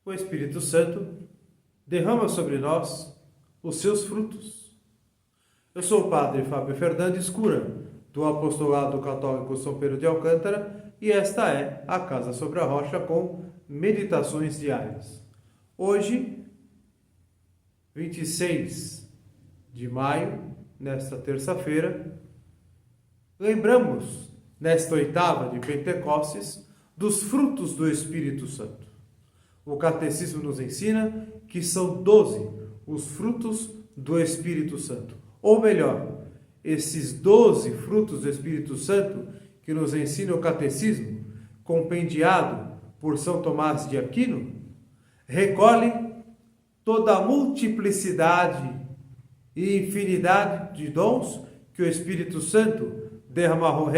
o Espírito Santo derrama sobre nós os seus frutos. Eu sou o Padre Fábio Fernandes Cura, do Apostolado Católico São Pedro de Alcântara, e esta é a Casa sobre a Rocha com meditações diárias. Hoje, 26 de maio, nesta terça-feira, lembramos, nesta oitava de Pentecostes, dos frutos do Espírito Santo. O Catecismo nos ensina que são 12 os frutos do Espírito Santo. Ou melhor, esses 12 frutos do Espírito Santo que nos ensina o Catecismo, compendiado por São Tomás de Aquino, recolhe toda a multiplicidade e infinidade de dons que o Espírito Santo derramou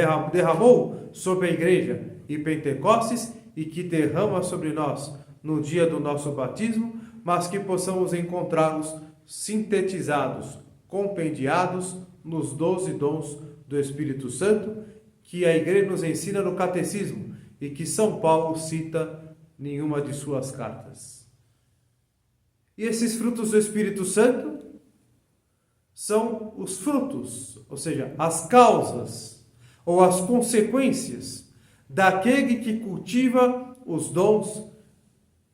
sobre a Igreja em Pentecostes e que derrama sobre nós no dia do nosso batismo, mas que possamos encontrá-los sintetizados, compendiados nos 12 dons do Espírito Santo, que a Igreja nos ensina no Catecismo e que São Paulo cita em uma de suas cartas. E esses frutos do Espírito Santo são os frutos, ou seja, as causas ou as consequências daquele que cultiva os dons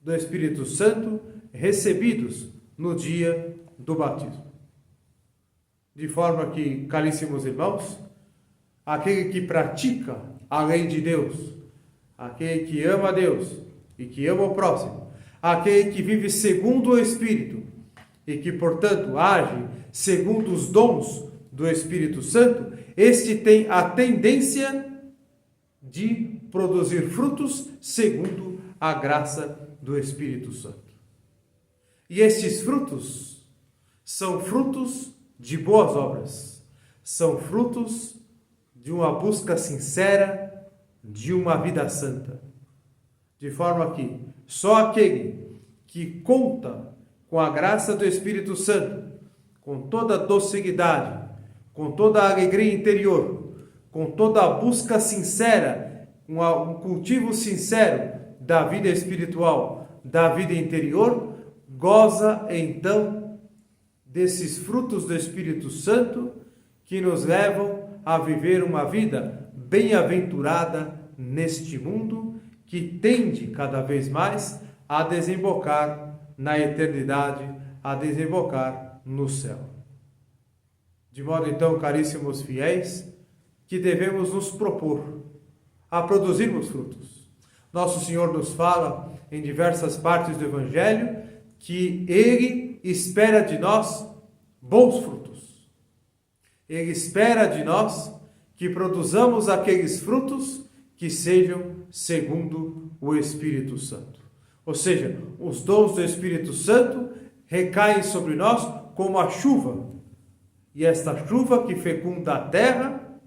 do Espírito Santo recebidos no dia do batismo. De forma que, caríssimos irmãos, aquele que pratica a lei de Deus, aquele que ama a Deus e que ama o próximo, aquele que vive segundo o Espírito e que, portanto, age segundo os dons do Espírito Santo, este tem a tendência de produzir frutos segundo a graça do Espírito Santo. E estes frutos são frutos de boas obras, são frutos de uma busca sincera de uma vida santa. De forma que só aquele que conta com a graça do Espírito Santo, com toda a docilidade, com toda a alegria interior, com toda a busca sincera, um cultivo sincero da vida espiritual, da vida interior, goza então desses frutos do Espírito Santo que nos levam a viver uma vida bem-aventurada neste mundo que tende cada vez mais a desembocar na eternidade, a desembocar no céu. De modo então, caríssimos fiéis, que devemos nos propor a produzirmos frutos. Nosso Senhor nos fala em diversas partes do Evangelho que Ele espera de nós bons frutos. Ele espera de nós que produzamos aqueles frutos que sejam segundo o Espírito Santo. Ou seja, os dons do Espírito Santo recaem sobre nós como a chuva. E esta chuva que fecunda a terra,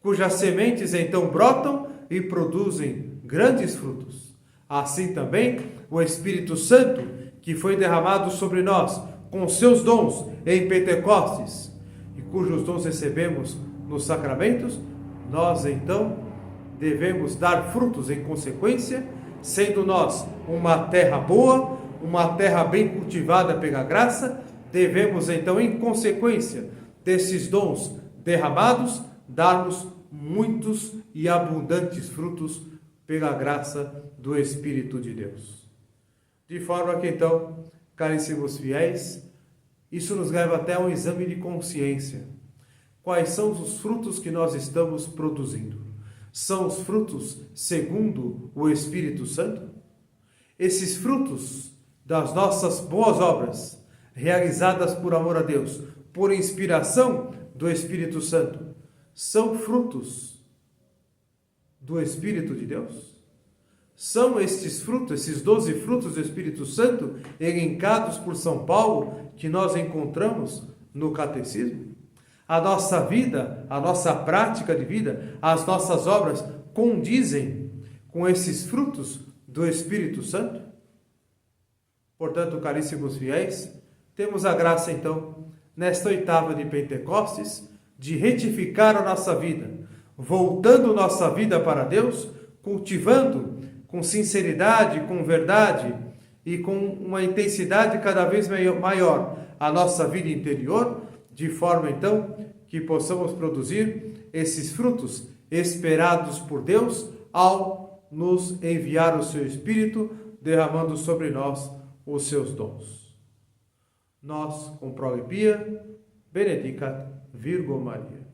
cujas sementes então brotam e produzem grandes frutos. Assim também o Espírito Santo, que foi derramado sobre nós com seus dons em Pentecostes, e cujos dons recebemos nos sacramentos, nós então devemos dar frutos em consequência, sendo nós uma terra boa, uma terra bem cultivada pela graça, devemos então, em consequência desses dons derramados, darmos muitos e abundantes frutos pela graça do Espírito de Deus. De forma que então, caríssimos fiéis, isso nos leva até um exame de consciência. Quais são os frutos que nós estamos produzindo? São os frutos segundo o Espírito Santo? Esses frutos das nossas boas obras, realizadas por amor a Deus, por inspiração do Espírito Santo, são frutos do Espírito de Deus? São estes frutos, esses 12 frutos do Espírito Santo, elencados por São Paulo, que nós encontramos no Catecismo? A nossa vida, a nossa prática de vida, as nossas obras condizem com esses frutos do Espírito Santo? Portanto, caríssimos fiéis, temos a graça então, nesta oitava de Pentecostes, de retificar a nossa vida, voltando nossa vida para Deus, cultivando com sinceridade, com verdade, e com uma intensidade cada vez maior a nossa vida interior, de forma então que possamos produzir esses frutos esperados por Deus ao nos enviar o seu Espírito, derramando sobre nós os seus dons. Nós, com prole pia, benedicat Virgo Maria.